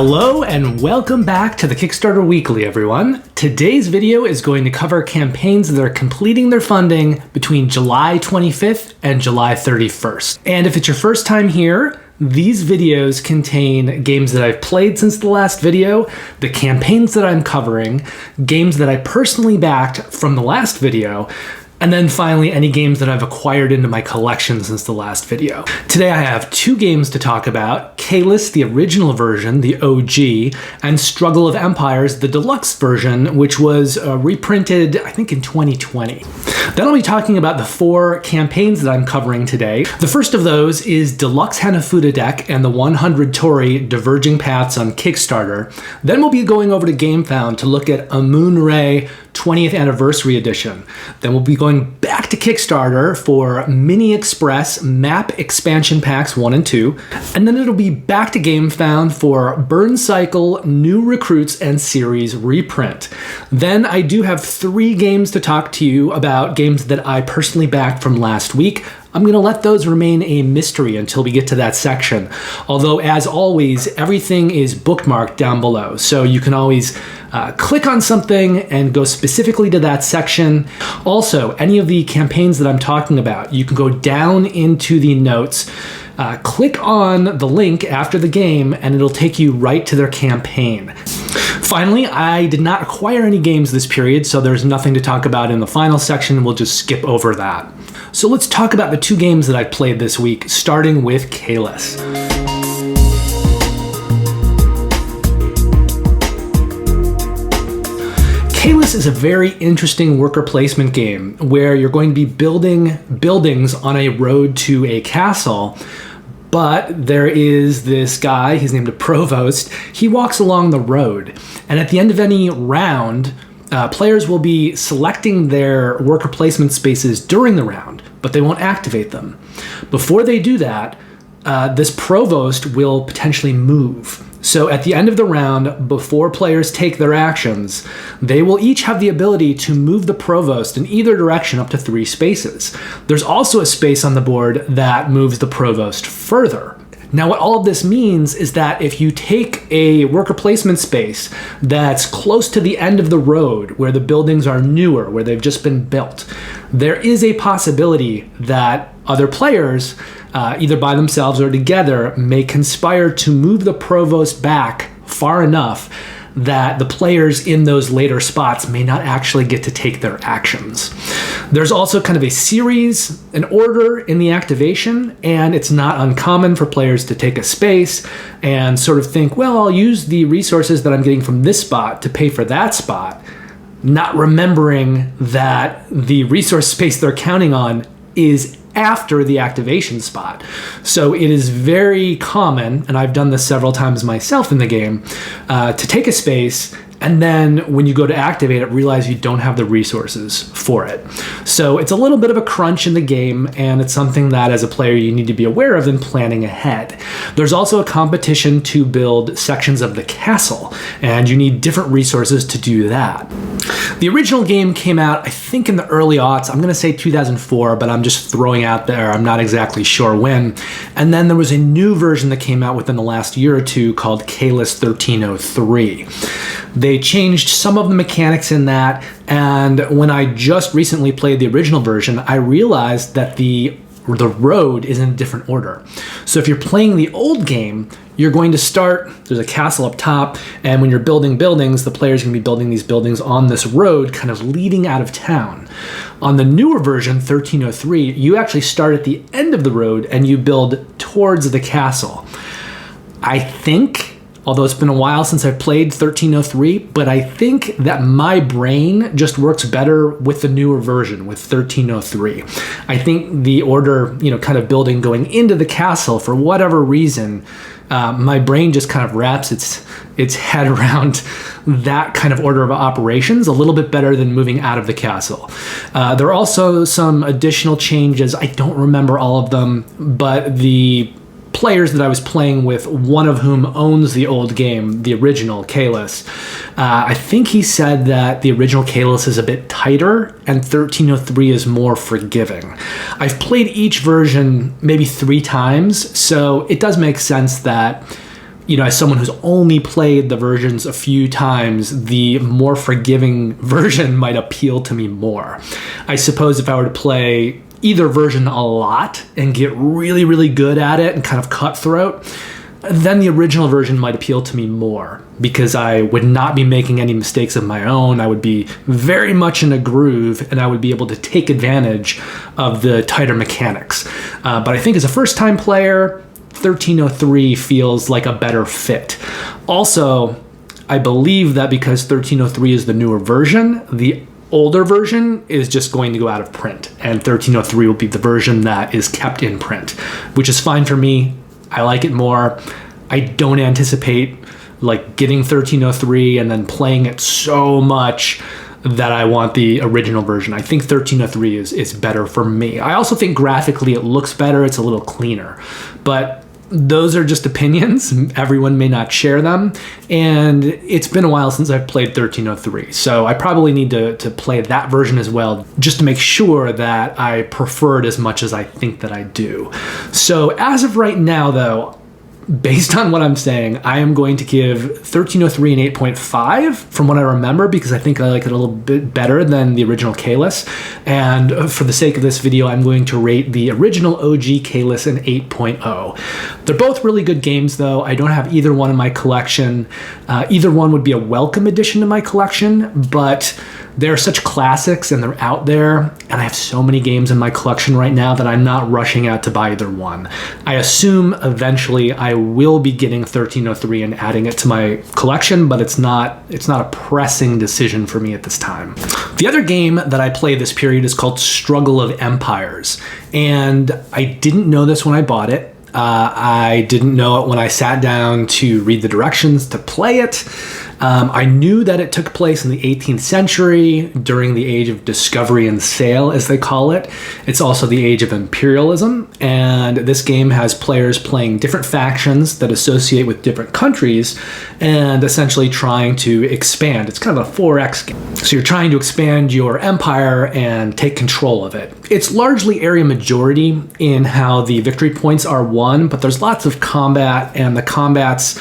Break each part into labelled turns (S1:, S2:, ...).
S1: Hello and welcome back to the Kickstarter Weekly, everyone. Today's video is going to cover campaigns that are completing their funding between July 25th and July 31st. And if it's your first time here, these videos contain games that I've played since the last video, the campaigns that I'm covering, games that I personally backed from the last video, and then finally, any games that I've acquired into my collection since the last video. Today I have two games to talk about, Caylus, the original version, the OG, and Struggle of Empires, the deluxe version, which was reprinted, I think, in 2020. Then I'll be talking about the four campaigns that I'm covering today. The first of those is Deluxe Hanafuda deck and the 100 Torii Diverging Paths on Kickstarter. Then we'll be going over to Gamefound to look at Amun-Re 20th Anniversary Edition. Then we'll be going back to Kickstarter for Mini Express Map Expansion Packs 1 and 2. And then it'll be back to Gamefound for Burncycle New Recruits and Series Reprint. Then I do have 3 games to talk to you about, games that I personally backed from last week. I'm going to let those remain a mystery until we get to that section. Although, as always, everything is bookmarked down below, so you can always click on something and go specifically to that section. Also, any of the campaigns that I'm talking about, you can go down into the notes, click on the link after the game, and it'll take you right to their campaign. Finally, I did not acquire any games this period, so there's nothing to talk about in the final section. We'll just skip over that. So let's talk about the 2 games that I played this week, starting with Caylus. Caylus is a very interesting worker placement game where you're going to be building buildings on a road to a castle. But there is this guy, he's named a provost, he walks along the road, and at the end of any round, players will be selecting their worker placement spaces during the round, but they won't activate them. Before they do that, this provost will potentially move. So at the end of the round, before players take their actions, they will each have the ability to move the provost in either direction up to 3 spaces. There's also a space on the board that moves the provost further. Now, what all of this means is that if you take a worker placement space that's close to the end of the road, where the buildings are newer, where they've just been built, there is a possibility that other players, either by themselves or together, may conspire to move the provost back far enough that the players in those later spots may not actually get to take their actions. There's also kind of a series, an order in the activation, and it's not uncommon for players to take a space and sort of think, well, I'll use the resources that I'm getting from this spot to pay for that spot, not remembering that the resource space they're counting on is after the activation spot. So it is very common, and I've done this several times myself in the game, to take a space and then when you go to activate it, realize you don't have the resources for it. So it's a little bit of a crunch in the game, and it's something that as a player you need to be aware of in planning ahead. There's also a competition to build sections of the castle, and you need different resources to do that. The original game came out, I think, in the early aughts. I'm going to say 2004, but I'm just throwing out there. I'm not exactly sure when. And then there was a new version that came out within the last year or two called Caylus 1303. They changed some of the mechanics in that, and when I just recently played the original version, I realized that the road is in a different order. So if you're playing the old game, you're going to start, there's a castle up top, and when you're building buildings, the player's going to be building these buildings on this road kind of leading out of town. On the newer version, 1303, you actually start at the end of the road and you build towards the castle. I think, although it's been a while since I played 1303, but I think that my brain just works better with the newer version, with 1303. I think the order, kind of building going into the castle, for whatever reason, my brain just kind of wraps its head around that kind of order of operations a little bit better than moving out of the castle. There are also some additional changes. I don't remember all of them, but the players that I was playing with, one of whom owns the old game, the original Caylus, I think he said that the original Caylus is a bit tighter and 1303 is more forgiving. I've played each version maybe 3 times, so it does make sense that as someone who's only played the versions a few times, the more forgiving version might appeal to me more. I suppose if I were to play either version a lot and get really, really good at it and kind of cutthroat, then the original version might appeal to me more because I would not be making any mistakes of my own. I would be very much in a groove and I would be able to take advantage of the tighter mechanics. But I think as a first-time player, 1303 feels like a better fit. Also, I believe that because 1303 is the newer version, the older version is just going to go out of print, and 1303 will be the version that is kept in print, which is fine for me. I like it more. I don't anticipate getting 1303 and then playing it so much that I want the original version. I think 1303 is better for me. I also think graphically it looks better. It's a little cleaner, but those are just opinions. Everyone may not share them. And it's been a while since I've played 1303. So I probably need to play that version as well, just to make sure that I prefer it as much as I think that I do. So as of right now, though, based on what I'm saying, I am going to give 1303 an 8.5 from what I remember, because I think I like it a little bit better than the original Caylus. And for the sake of this video, I'm going to rate the original OG Caylus an 8.0. They're both really good games, though. I don't have either one in my collection. Either one would be a welcome addition to my collection, but they're such classics and they're out there, and I have so many games in my collection right now that I'm not rushing out to buy either one. I assume eventually I will be getting 1303 and adding it to my collection, but it's not a pressing decision for me at this time. The other game that I play this period is called Struggle of Empires, and I didn't know this when I bought it. I didn't know it when I sat down to read the directions to play it. I knew that it took place in the 18th century during the age of discovery and sale, as they call it. It's also the age of imperialism, and this game has players playing different factions that associate with different countries and essentially trying to expand. It's kind of a 4X game. So you're trying to expand your empire and take control of it. It's largely area majority in how the victory points are won, but there's lots of combat, and the combats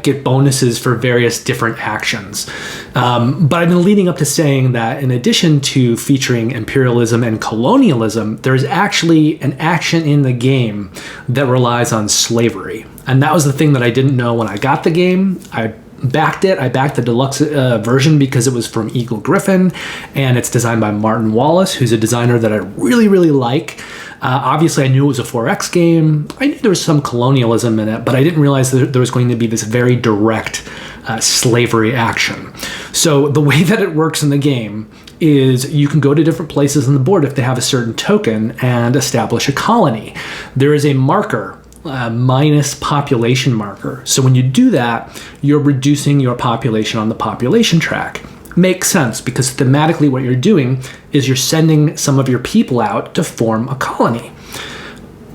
S1: get bonuses for various different actions. But I've been leading up to saying that in addition to featuring imperialism and colonialism, there's actually an action in the game that relies on slavery. And that was the thing that I didn't know when I got the game. I backed it. I backed the deluxe version because it was from Eagle Gryphon, and it's designed by Martin Wallace, who's a designer that I really, really like. Obviously, I knew it was a 4X game. I knew there was some colonialism in it, but I didn't realize that there was going to be this very direct slavery action. So the way that it works in the game is you can go to different places on the board if they have a certain token and establish a colony. There is a marker, minus population marker. So when you do that, you're reducing your population on the population track. Makes sense, because thematically what you're doing is you're sending some of your people out to form a colony.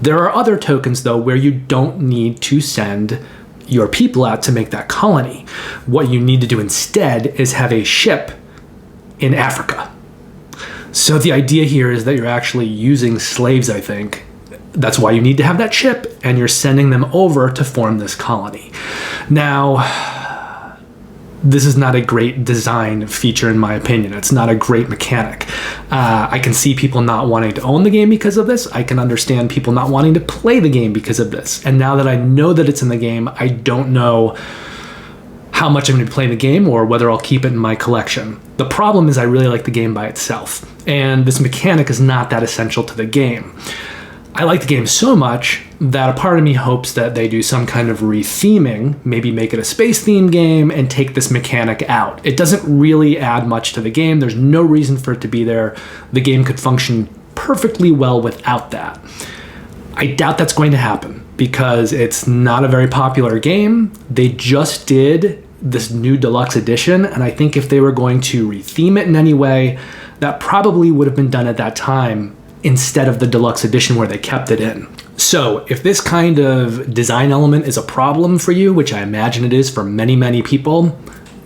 S1: There are other tokens, though, where you don't need to send your people out to make that colony. What you need to do instead is have a ship in Africa. So the idea here is that you're actually using slaves, I think. That's why you need to have that ship, and you're sending them over to form this colony. Now, this is not a great design feature in my opinion. It's not a great mechanic. I can see people not wanting to own the game because of this. I can understand people not wanting to play the game because of this. And now that I know that it's in the game, I don't know how much I'm going to be playing the game or whether I'll keep it in my collection. The problem is I really like the game by itself, and this mechanic is not that essential to the game. I like the game so much that a part of me hopes that they do some kind of retheming, maybe make it a space theme game and take this mechanic out. It doesn't really add much to the game. There's no reason for it to be there. The game could function perfectly well without that. I doubt that's going to happen because it's not a very popular game. They just did this new deluxe edition, and I think if they were going to retheme it in any way, that probably would have been done at that time instead of the deluxe edition where they kept it in. So if this kind of design element is a problem for you, which I imagine it is for many, many people,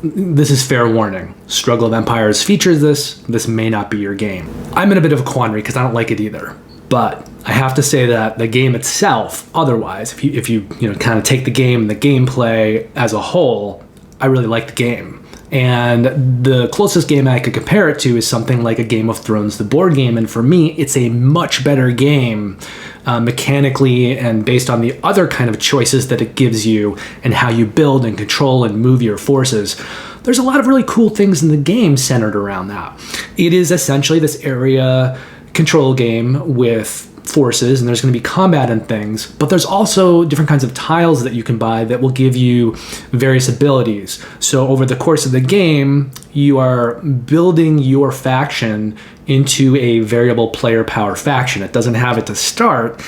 S1: this is fair warning. Struggle of Empires features this. This may not be your game. I'm in a bit of a quandary because I don't like it either. But I have to say that the game itself, otherwise, if you kind of take the game and the gameplay as a whole, I really like the game. And the closest game I could compare it to is something like a Game of Thrones, the board game. And for me, it's a much better game mechanically and based on the other kind of choices that it gives you and how you build and control and move your forces. There's a lot of really cool things in the game centered around that. It is essentially this area control game with forces, and there's going to be combat and things, but there's also different kinds of tiles that you can buy that will give you various abilities. So over the course of the game, you are building your faction into a variable player power faction. It doesn't have it to start,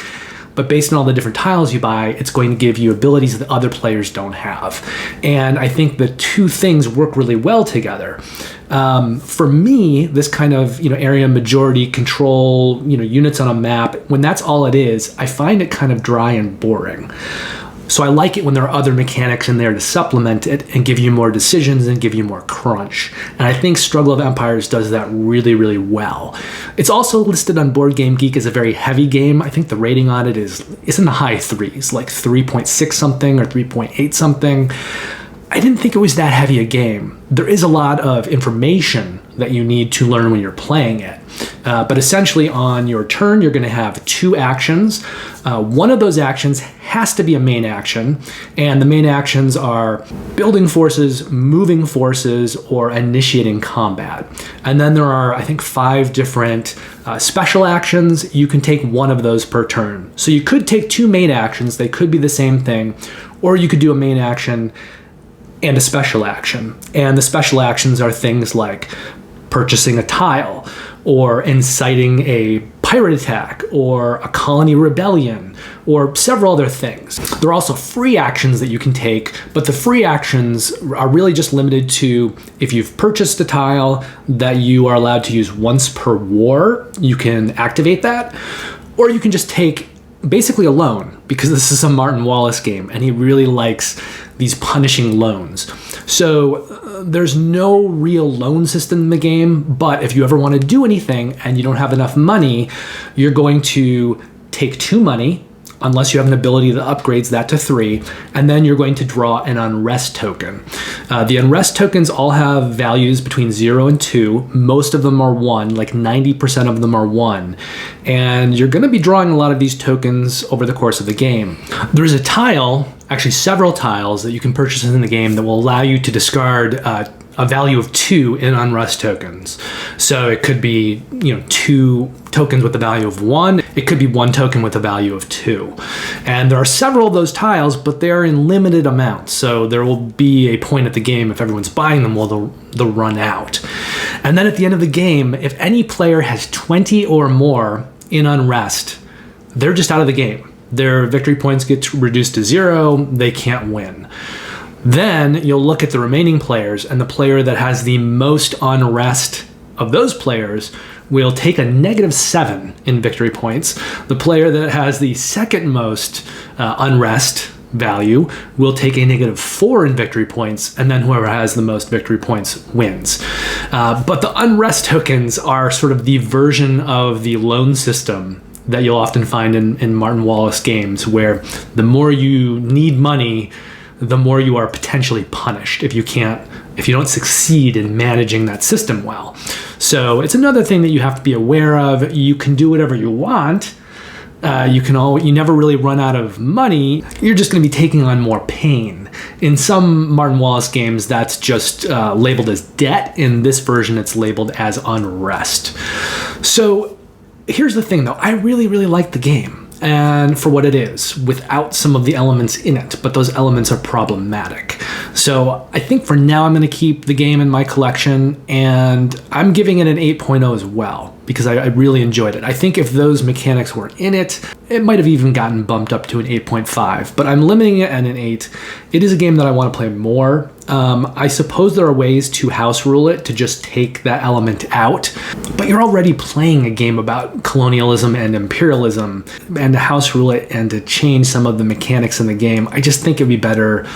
S1: but based on all the different tiles you buy, it's going to give you abilities that other players don't have. And I think the two things work really well together. For me, this kind of area majority control, units on a map, when that's all it is, I find it kind of dry and boring. So I like it when there are other mechanics in there to supplement it and give you more decisions and give you more crunch. And I think Struggle of Empires does that really, really well. It's also listed on Board Game Geek as a very heavy game. I think the rating on it is in the high threes, like 3.6 something or 3.8 something. I didn't think it was that heavy a game. There is a lot of information that you need to learn when you're playing it. But essentially on your turn, you're going to have two actions. One of those actions has to be a main action, and the main actions are building forces, moving forces, or initiating combat. And then there are, I think, 5 different special actions. You can take one of those per turn. So you could take 2 main actions. They could be the same thing, or you could do a main action and a special action. And the special actions are things like purchasing a tile, or inciting a pirate attack, or a colony rebellion, or several other things. There are also free actions that you can take, but the free actions are really just limited to if you've purchased a tile that you are allowed to use once per war, you can activate that, or you can just take basically a loan, because this is a Martin Wallace game and he really likes these punishing loans. So there's no real loan system in the game, but if you ever want to do anything and you don't have enough money, you're going to take 2 money, unless you have an ability that upgrades that to 3, and then you're going to draw an unrest token. The unrest tokens all have values between 0 and 2. Most of them are 1, like 90% of them are 1. And you're going to be drawing a lot of these tokens over the course of the game. There's a tile, actually several tiles, that you can purchase in the game that will allow you to discard a value of 2 in unrest tokens. So it could be 2 tokens with the value of 1. It could be 1 token with a value of 2. And there are several of those tiles, but they're in limited amounts. So there will be a point at the game, if everyone's buying them, well, they'll run out. And then at the end of the game, if any player has 20 or more in unrest, they're just out of the game. Their victory points get reduced to 0. They can't win. Then you'll look at the remaining players, and the player that has the most unrest of those players will take a -7 in victory points. The player that has the second most unrest value will take a -4 in victory points, and then whoever has the most victory points wins. But the unrest tokens are sort of the version of the loan system that you'll often find in Martin Wallace games, where the more you need money, the more you are potentially punished if you don't succeed in managing that system well. So it's another thing that you have to be aware of. You can do whatever you want. You never really run out of money. You're just going to be taking on more pain. In some Martin Wallace games, that's just labeled as debt. In this version, it's labeled as unrest. So here's the thing, though. I really, really like the game, and for what it is, without some of the elements in it, but those elements are problematic. So I think for now I'm going to keep the game in my collection, and I'm giving it an 8.0 as well, because I really enjoyed it. I think if those mechanics weren't in it, it might have even gotten bumped up to an 8.5, but I'm limiting it at an 8. It is a game that I want to play more. I suppose there are ways to house rule it, to just take that element out, but you're already playing a game about colonialism and imperialism, and to house rule it and to change some of the mechanics in the game, I just think it'd be better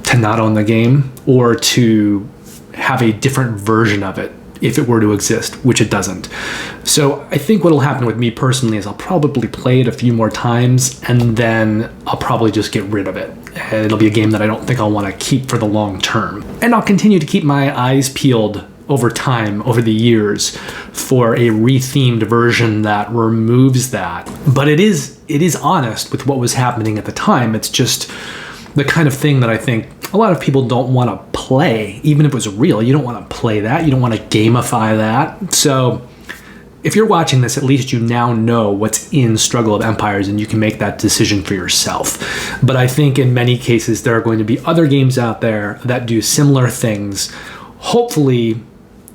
S1: to not own the game, or to have a different version of it if it were to exist, which it doesn't. So I think what will happen with me personally is I'll probably play it a few more times, and then I'll probably just get rid of it. And it'll be a game that I don't think I'll want to keep for the long term. And I'll continue to keep my eyes peeled over time, over the years, for a rethemed version that removes that. But it is honest with what was happening at the time. It's just the kind of thing that I think a lot of people don't want to play. Even if it was real, you don't want to play that. You don't want to gamify that. So if you're watching this, at least you now know what's in Struggle of Empires, and you can make that decision for yourself. But I think in many cases, there are going to be other games out there that do similar things. Hopefully,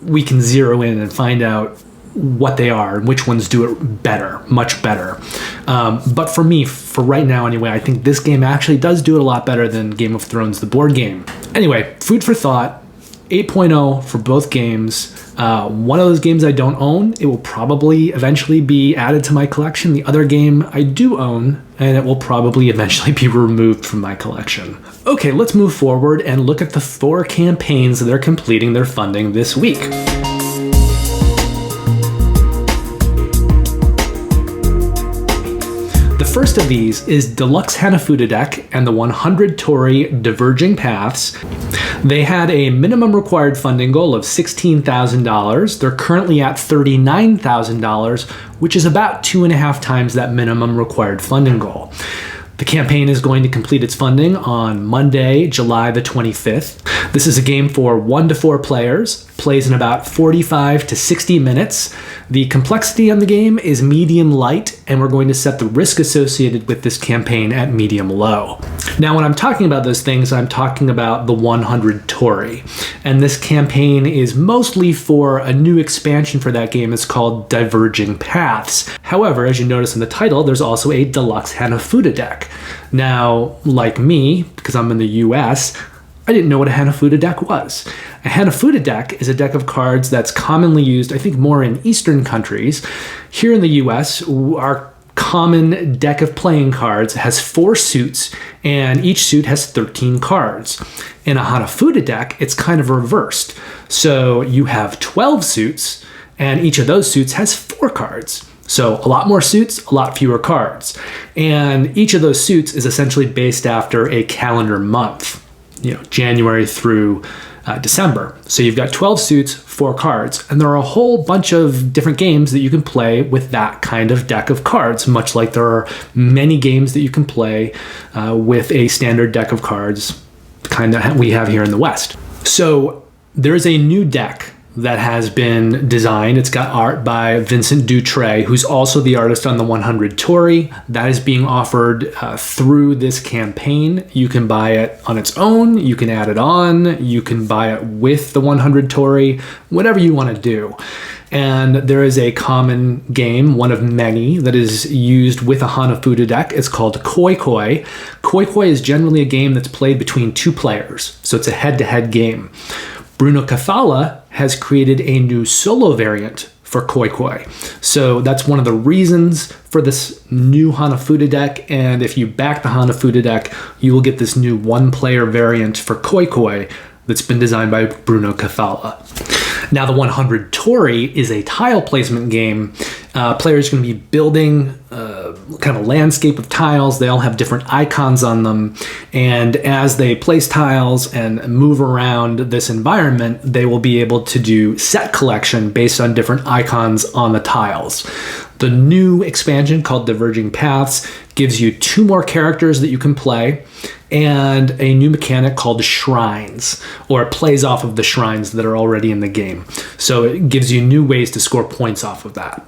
S1: we can zero in and find out what they are and which ones do it better, much better. But for me, for right now anyway, I think this game actually does do it a lot better than Game of Thrones, the board game. Anyway, food for thought, 8.0 for both games. One of those games I don't own, it will probably eventually be added to my collection. The other game I do own, and it will probably eventually be removed from my collection. Okay, let's move forward and look at the 4 campaigns that are completing their funding this week. The first of these is Deluxe Hanafuda deck and the 100 Torii Diverging Paths. They had a minimum required funding goal of $16,000. They're currently at $39,000, which is about 2.5 times that minimum required funding goal. The campaign is going to complete its funding on Monday, July the 25th. This is a game for 1 to 4 players, plays in about 45 to 60 minutes. The complexity on the game is medium light, and we're going to set the risk associated with this campaign at medium low. Now, when I'm talking about those things, I'm talking about the 100 Torii. And this campaign is mostly for a new expansion for that game. It's called Diverging Paths. However, as you notice in the title, there's also a Deluxe Hanafuda deck. Now, like me, because I'm in the US, I didn't know what a Hanafuda deck was. A Hanafuda deck is a deck of cards that's commonly used, I think, more in Eastern countries. Here in the US, our common deck of playing cards has 4 suits, and each suit has 13 cards. In a Hanafuda deck, it's kind of reversed. So you have 12 suits, and each of those suits has 4 cards. So a lot more suits, a lot fewer cards. And each of those suits is essentially based after a calendar month, January through December. So you've got 12 suits, 4 cards, and there are a whole bunch of different games that you can play with that kind of deck of cards, much like there are many games that you can play with a standard deck of cards, the kind that we have here in the West. So there is a new deck that has been designed. It's got art by Vincent Dutray, who's also the artist on the 100 Torii. That is being offered through this campaign. You can buy it on its own, you can add it on, you can buy it with the 100 Torii, whatever you want to do. And there is a common game, one of many, that is used with a Hanafuda deck. It's called Koi Koi. Koi Koi is generally a game that's played between 2 players, so it's a head-to-head game. Bruno Cathala has created a new solo variant for Koi Koi. So that's one of the reasons for this new Hanafuda deck, and if you back the Hanafuda deck, you will get this new 1-player variant for Koi Koi that's been designed by Bruno Cathala. Now, the 100 Torii is a tile placement game. Players are going to be building kind of a landscape of tiles. They all have different icons on them. And as they place tiles and move around this environment, they will be able to do set collection based on different icons on the tiles. The new expansion called Diverging Paths gives you 2 more characters that you can play and a new mechanic called Shrines, or it plays off of the shrines that are already in the game. So it gives you new ways to score points off of that.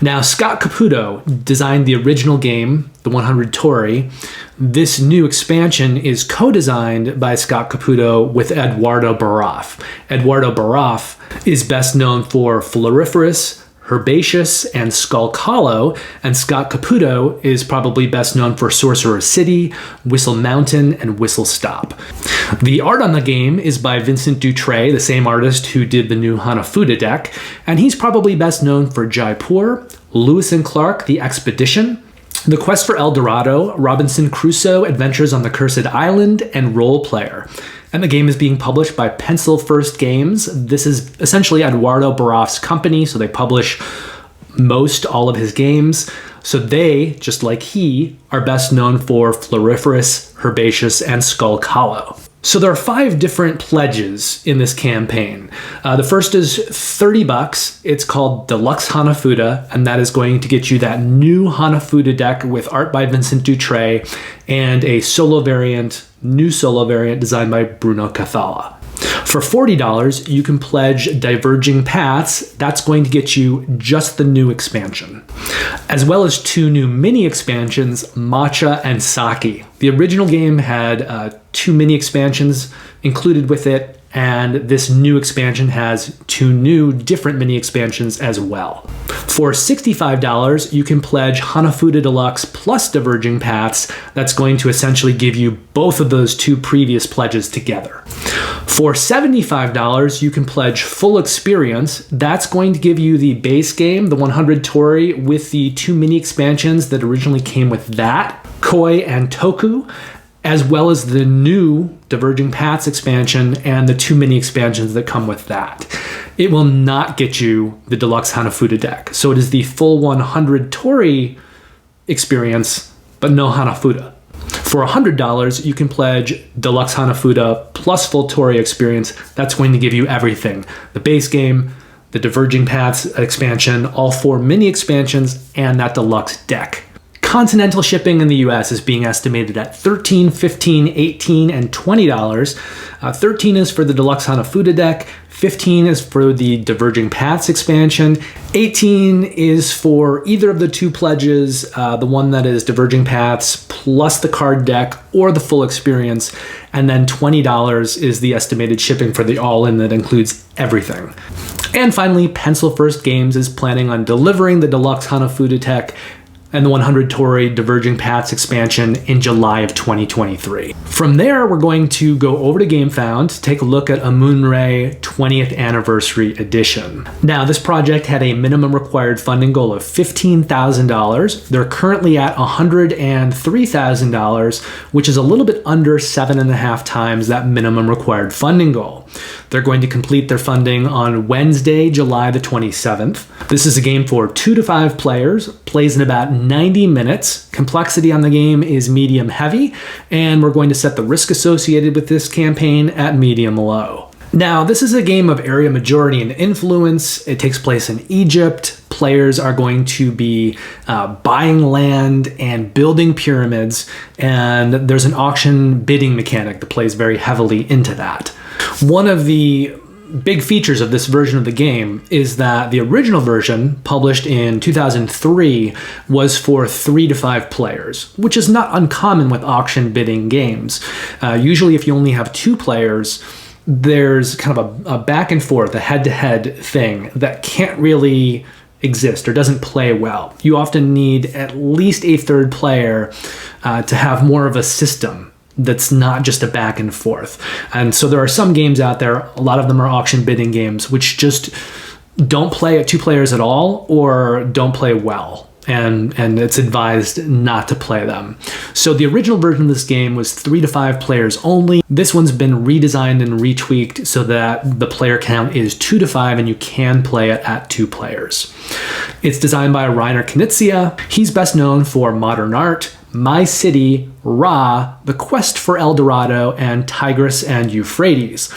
S1: Now, Scott Caputo designed the original game, the 100 Torii. This new expansion is co-designed by Scott Caputo with Eduardo Baraf. Eduardo Baraf is best known for Floriferous, Herbaceous, and Skull Hollow, and Scott Caputo is probably best known for Sorcerer City, Whistle Mountain, and Whistle Stop. The art on the game is by Vincent Dutray, the same artist who did the new Hanafuda deck, and he's probably best known for Jaipur, Lewis and Clark, The Expedition, The Quest for El Dorado, Robinson Crusoe, Adventures on the Cursed Island, and Role Player. And the game is being published by Pencil First Games. This is essentially Eduardo Barof's company, so they publish all of his games. So they, just like he, are best known for Floriferous, Herbaceous, and Skull Hollow. So there are 5 different pledges in this campaign. The first is $30. It's called Deluxe Hanafuda, and that is going to get you that new Hanafuda deck with art by Vincent Dutray and a new solo variant designed by Bruno Cathala. For $40, you can pledge Diverging Paths. That's going to get you just the new expansion, as well as 2 new mini expansions, Matcha and Sake. The original game had 2 mini expansions included with it, and this new expansion has 2 new different mini expansions as well. For $65, you can pledge Hanafuda Deluxe plus Diverging Paths. That's going to essentially give you both of those 2 previous pledges together. For $75, you can pledge Full Experience. That's going to give you the base game, the 100 Torii, with the 2 mini expansions that originally came with that, Koi and Toku, as well as the new Diverging Paths expansion and the 2 mini expansions that come with that. It will not get you the Deluxe Hanafuda deck. So it is the full 100 Torii experience, but no Hanafuda. For $100, you can pledge Deluxe Hanafuda plus full Torii experience. That's going to give you everything. The base game, the Diverging Paths expansion, all 4 mini expansions, and that deluxe deck. Continental shipping in the US is being estimated at $13, $15, $18, and $20. $13 is for the Deluxe Hanafuda deck, $15 is for the Diverging Paths expansion, $18 is for either of the 2 pledges, the one that is Diverging Paths plus the card deck or the full experience, and then $20 is the estimated shipping for the all-in that includes everything. And finally, Pencil First Games is planning on delivering the Deluxe Hanafuda deck and the 100 Torii Diverging Paths expansion in July of 2023. From there, we're going to go over to Gamefound to take a look at Amun-Re 20th Anniversary Edition. Now, this project had a minimum required funding goal of $15,000. They're currently at $103,000, which is a little bit under 7.5 times that minimum required funding goal. They're going to complete their funding on Wednesday, July the 27th. This is a game for 2 to 5 players, plays in about 90 minutes. Complexity on the game is medium heavy, and we're going to set the risk associated with this campaign at medium low. Now, this is a game of area majority and influence. It takes place in Egypt. Players are going to be buying land and building pyramids, and there's an auction bidding mechanic that plays very heavily into that. One of the big features of this version of the game is that the original version, published in 2003, was for 3 to 5 players, which is not uncommon with auction bidding games. Usually if you only have 2 players, there's kind of a back and forth, a head-to-head thing that can't really exist or doesn't play well. You often need at least a 3rd player to have more of a system that's not just a back and forth. And so there are some games out there, a lot of them are auction bidding games, which just don't play at 2 players at all or don't play well. And it's advised not to play them. So the original version of this game was 3 to 5 players only. This one's been redesigned and retweaked so that the player count is 2 to 5 and you can play it at 2 players. It's designed by Rainer Knizia. He's best known for Modern Art, My City, Ra, The Quest for El Dorado, and Tigris and Euphrates.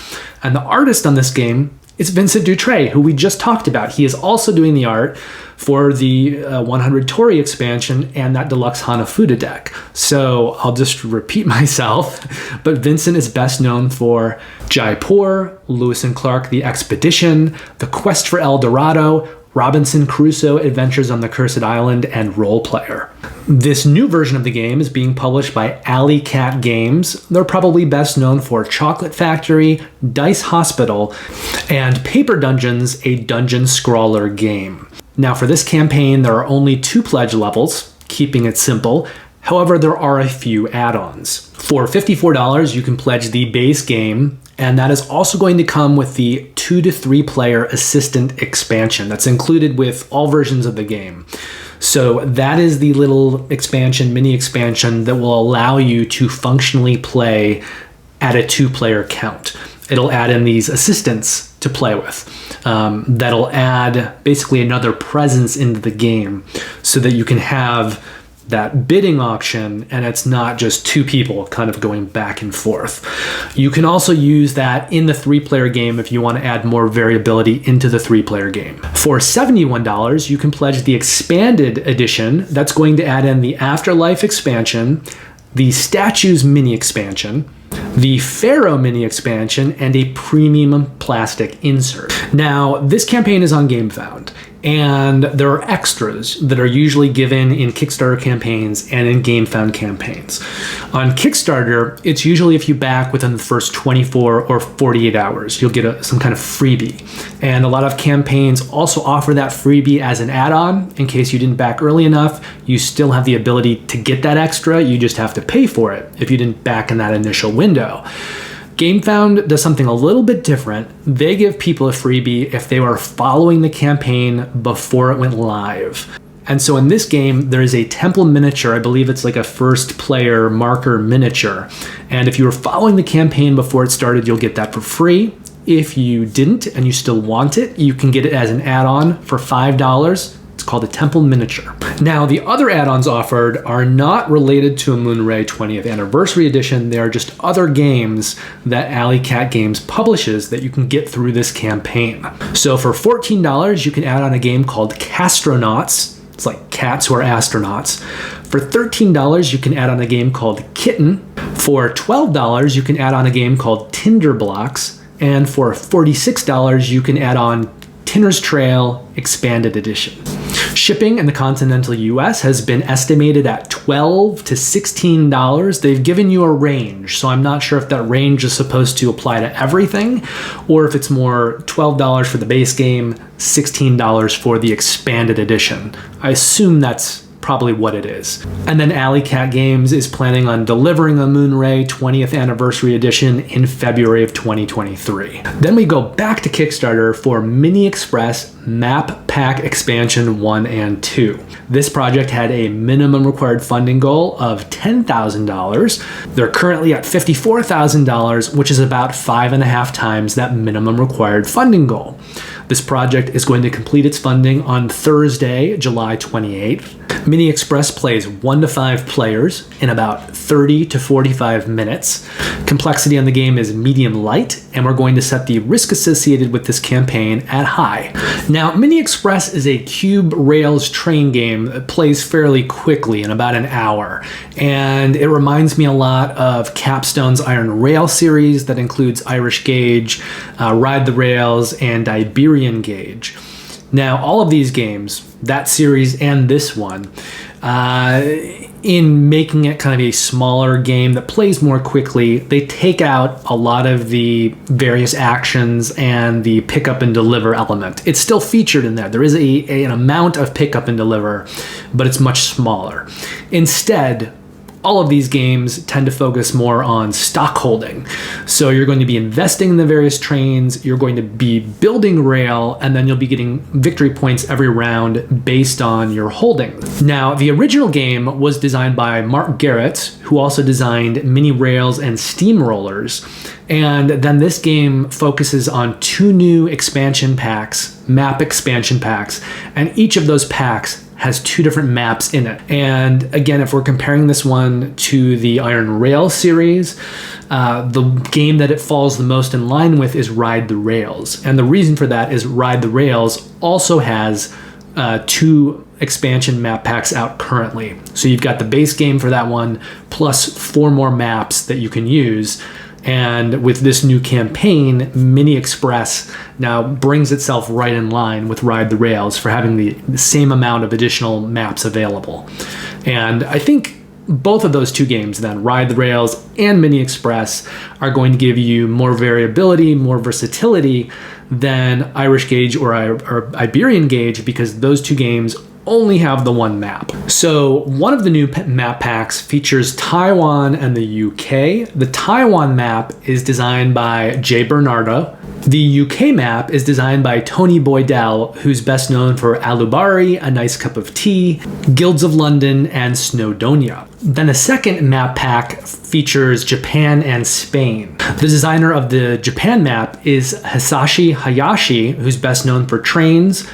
S1: And the artist on this game is Vincent Dutray, who we just talked about. He is also doing the art for the 100 Torii expansion and that Deluxe Hanafuda deck. So I'll just repeat myself, but Vincent is best known for Jaipur, Lewis and Clark, The Expedition, The Quest for El Dorado, Robinson Crusoe, Adventures on the Cursed Island, and Role Player. This new version of the game is being published by Alley Cat Games. They're probably best known for Chocolate Factory, Dice Hospital, and Paper Dungeons, a dungeon scrawler game. Now for this campaign, there are only 2 pledge levels, keeping it simple. However, there are a few add-ons. For $54, you can pledge the base game, and that is also going to come with the 2 to 3 player assistant expansion that's included with all versions of the game. So that is the little expansion, mini expansion, that will allow you to functionally play at a 2-player count. It'll add in these assistants to play with. That'll add basically another presence into the game so that you can have that bidding auction and it's not just 2 people kind of going back and forth. You can also use that in the 3-player game if you want to add more variability into the 3-player game. For $71, you can pledge the expanded edition that's going to add in the Afterlife expansion, the Statues mini expansion, the Pharaoh mini expansion, and a premium plastic insert. Now, this campaign is on Gamefound, and there are extras that are usually given in Kickstarter campaigns and in Gamefound campaigns. On Kickstarter, it's usually if you back within the first 24 or 48 hours, you'll get some kind of freebie. And a lot of campaigns also offer that freebie as an add-on. In case you didn't back early enough, you still have the ability to get that extra. You just have to pay for it if you didn't back in that initial window. Gamefound does something a little bit different. They give people a freebie if they were following the campaign before it went live. And so in this game, there is a temple miniature. I believe it's like a first player marker miniature. And if you were following the campaign before it started, you'll get that for free. If you didn't and you still want it, you can get it as an add-on for $5. It's called a Temple Miniature. Now, the other add-ons offered are not related to Amun-Re 20th Anniversary Edition. They are just other games that Alley Cat Games publishes that you can get through this campaign. So for $14, you can add on a game called Castronauts. It's like cats who are astronauts. For $13, you can add on a game called Kitten. For $12, you can add on a game called Tinder Blocks. And for $46, you can add on Tinner's Trail Expanded Edition. Shipping in the continental US has been estimated at $12 to $16. They've given you a range, so I'm not sure if that range is supposed to apply to everything or if it's more $12 for the base game, $16 for the expanded edition. I assume that's probably what it is. And then Alley Cat Games is planning on delivering Amun-Re 20th Anniversary Edition in February of 2023. Then we go back to Kickstarter for Mini Express Map Pack Expansion 1 and 2. This project had a minimum required funding goal of $10,000. They're currently at $54,000, which is about 5.5 times that minimum required funding goal. This project is going to complete its funding on Thursday, July 28th. Mini Express plays 1 to 5 players in about 30 to 45 minutes. Complexity on the game is medium light, and we're going to set the risk associated with this campaign at high. Now, Mini Express is a cube rails train game that plays fairly quickly in about an hour, and it reminds me a lot of Capstone's Iron Rail series that includes Irish Gauge, Ride the Rails, and Iberian Gauge. Now, all of these games, that series and this one, in making it kind of a smaller game that plays more quickly, they take out a lot of the various actions and the pick up and deliver element. It's still featured in there. There is an amount of pick up and deliver, but it's much smaller. Instead, all of these games tend to focus more on stock holding. So you're going to be investing in the various trains, you're going to be building rail, and then you'll be getting victory points every round based on your holding. Now, the original game was designed by Mark Garrett, who also designed mini rails and steamrollers. And then this game focuses on 2 new expansion packs, map expansion packs, and each of those packs has 2 different maps in it. And again, if we're comparing this one to the Iron Rail series, the game that it falls the most in line with is Ride the Rails. And the reason for that is Ride the Rails also has 2 expansion map packs out currently. So you've got the base game for that one, plus 4 more maps that you can use. And with this new campaign, Mini Express now brings itself right in line with Ride the Rails for having the same amount of additional maps available. And I think both of those 2 games then, Ride the Rails and Mini Express, are going to give you more variability, more versatility than Irish Gauge or Iberian Gauge, because those 2 games only have the 1 map. So one of the new map packs features Taiwan and the UK. The Taiwan map is designed by Jay Bernardo. The UK map is designed by Tony Boydell, who's best known for Alubari, A Nice Cup of Tea, Guilds of London, and Snowdonia. Then a second map pack features Japan and Spain. The designer of the Japan map is Hisashi Hayashi, who's best known for Trains,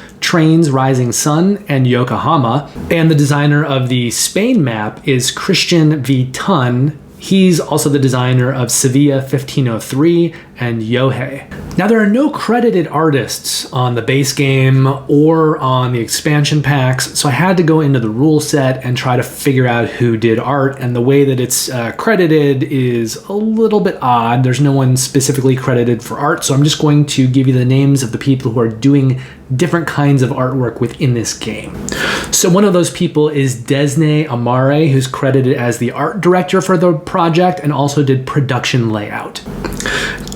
S1: Rising Sun, and Yokohama. And the designer of the Spain map is Christian V. Tun. He's also the designer of Sevilla 1503 and Yohei. Now, there are no credited artists on the base game or on the expansion packs, so I had to go into the rule set and try to figure out who did art, and the way that it's credited is a little bit odd. There's no one specifically credited for art, so I'm just going to give you the names of the people who are doing different kinds of artwork within this game. So one of those people is Desne Amare, who's credited as the art director for the project and also did production layout.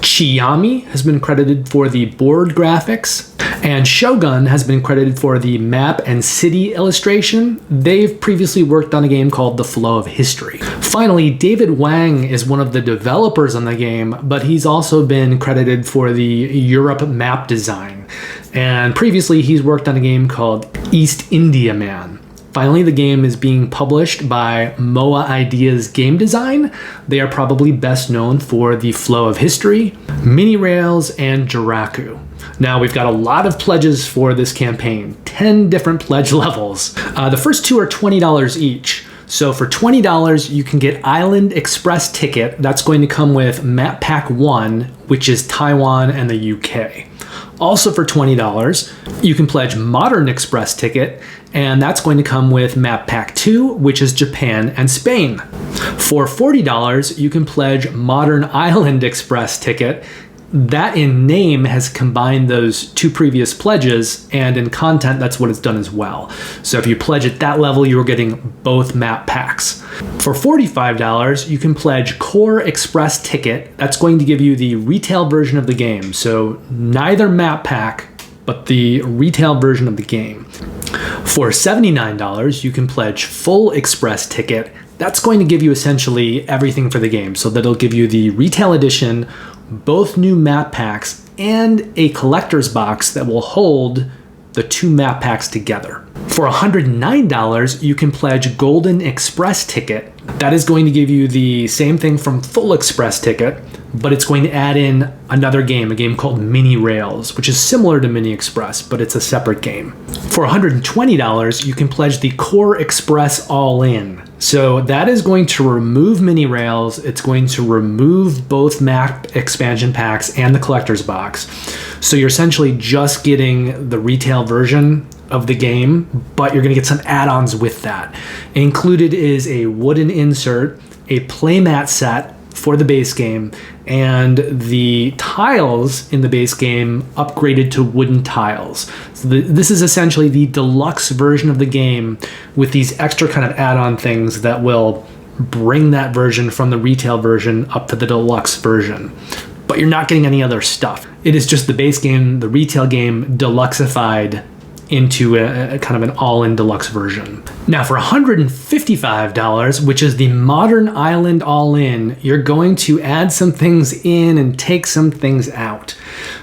S1: Chiyami has been credited for the board graphics, and Shogun has been credited for the map and city illustration. They've previously worked on a game called The Flow of History. Finally, David Wang is one of the developers on the game, but he's also been credited for the Europe map design. And previously, he's worked on a game called East India Man. Finally, the game is being published by Moa Ideas Game Design. They are probably best known for The Flow of History, Mini Rails, and Jiraku. Now, we've got a lot of pledges for this campaign, 10 different pledge levels. The first two are $20 each. So for $20, you can get Island Express Ticket. That's going to come with Map Pack 1, which is Taiwan and the UK. Also for $20, you can pledge Modern Express Ticket, and that's going to come with Map Pack 2, which is Japan and Spain. For $40, you can pledge Modern Island Express Ticket. That in name has combined those two previous pledges, and in content, that's what it's done as well. So if you pledge at that level, you're getting both map packs. For $45, you can pledge Core Express Ticket. That's going to give you the retail version of the game. So neither map pack, but the retail version of the game. For $79, you can pledge Full Express Ticket. That's going to give you essentially everything for the game. So that'll give you the retail edition, both new map packs, and a collector's box that will hold the two map packs together. For $109, you can pledge Golden Express Ticket. That is going to give you the same thing from Full Express Ticket, but it's going to add in another game, a game called Mini Rails, which is similar to Mini Express, but it's a separate game. For $120, you can pledge the Core Express All-In. So that is going to remove Mini Rails. It's going to remove both map expansion packs and the collector's box. So you're essentially just getting the retail version of the game, but you're going to get some add-ons with that. Included is a wooden insert, a playmat set for the base game, and the tiles in the base game upgraded to wooden tiles. So this is essentially the deluxe version of the game with these extra kind of add-on things that will bring that version from the retail version up to the deluxe version. But you're not getting any other stuff. It is just the base game, the retail game, deluxeified into a kind of an all-in deluxe version. Now for $155, which is the Modern Island all-in, you're going to add some things in and take some things out.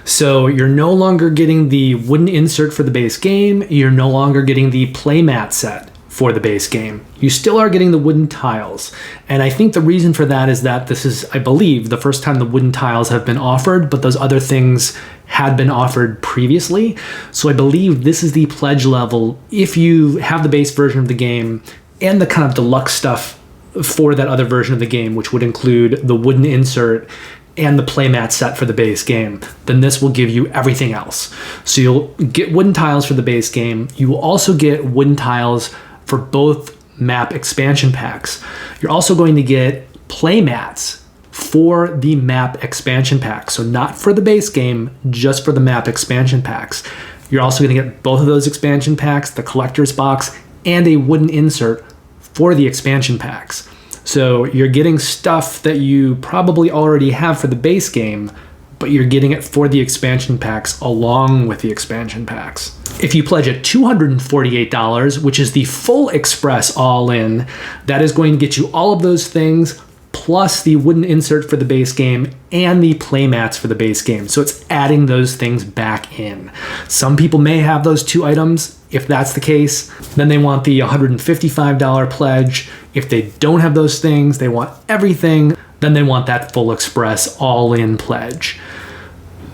S1: So you're no longer getting the wooden insert for the base game, you're no longer getting the playmat set for the base game. You still are getting the wooden tiles. And I think the reason for that is that this is, I believe, the first time the wooden tiles have been offered, but those other things had been offered previously. So I believe this is the pledge level if you have the base version of the game and the kind of deluxe stuff for that other version of the game, which would include the wooden insert and the playmat set for the base game, then this will give you everything else. So you'll get wooden tiles for the base game. You will also get wooden tiles for both map expansion packs. You're also going to get playmats for the map expansion pack. So not for the base game, just for the map expansion packs. You're also going to get both of those expansion packs, the collector's box, and a wooden insert for the expansion packs. So you're getting stuff that you probably already have for the base game, but you're getting it for the expansion packs along with the expansion packs. If you pledge at $248, which is the Full Express all-in, that is going to get you all of those things plus the wooden insert for the base game and the playmats for the base game. So it's adding those things back in. Some people may have those two items. If that's the case, then they want the $155 pledge. If they don't have those things, they want everything, then they want that full express all-in pledge.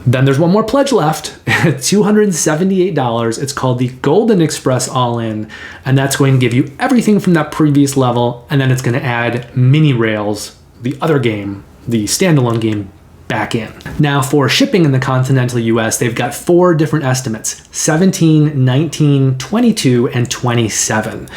S1: Then there's one more pledge left at $278. It's called the Golden Express All-In, and that's going to give you everything from that previous level, and then it's going to add Mini Rails, the other game, the standalone game, back in. Now for shipping in the continental US, they've got 4 different estimates: 17, 19, 22, and 27.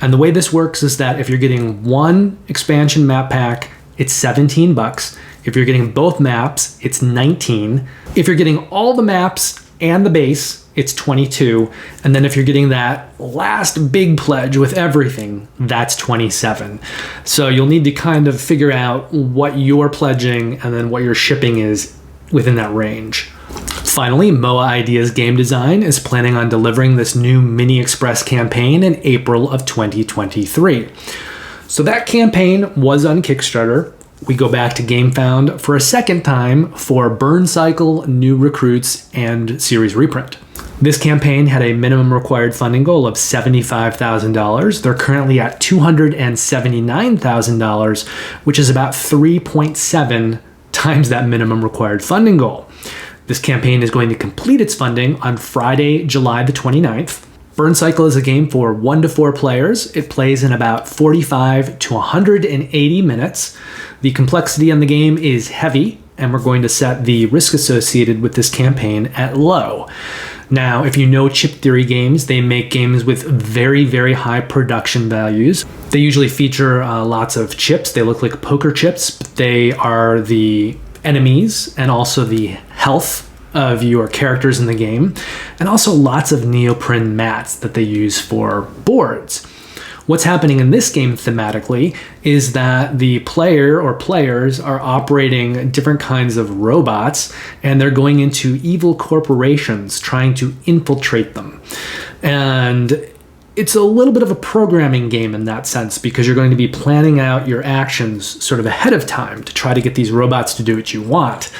S1: And the way this works is that if you're getting one expansion map pack, it's $17. If you're getting both maps, it's $19. If you're getting all the maps and the base, it's $22. And then if you're getting that last big pledge with everything, that's $27. So you'll need to kind of figure out what you're pledging and then what your shipping is within that range. Finally, MOA Ideas Game Design is planning on delivering this new Mini Express campaign in April of 2023. So that campaign was on Kickstarter. We go back to Gamefound for a second time for Burncycle, New Recruits, and Series Reprint. This campaign had a minimum required funding goal of $75,000. They're currently at $279,000, which is about 3.7 times that minimum required funding goal. This campaign is going to complete its funding on Friday, July the 29th. Burncycle is a game for 1 to 4 players. It plays in about 45 to 180 minutes. The complexity on the game is heavy, and we're going to set the risk associated with this campaign at low. Now, if you know Chip Theory games, they make games with very, very high production values. They usually feature lots of chips. They look like poker chips, but they are the enemies and also the health of your characters in the game, and also lots of neoprene mats that they use for boards. What's happening in this game thematically is that the player or players are operating different kinds of robots, and they're going into evil corporations trying to infiltrate them. And it's a little bit of a programming game in that sense, because you're going to be planning out your actions sort of ahead of time to try to get these robots to do what you want.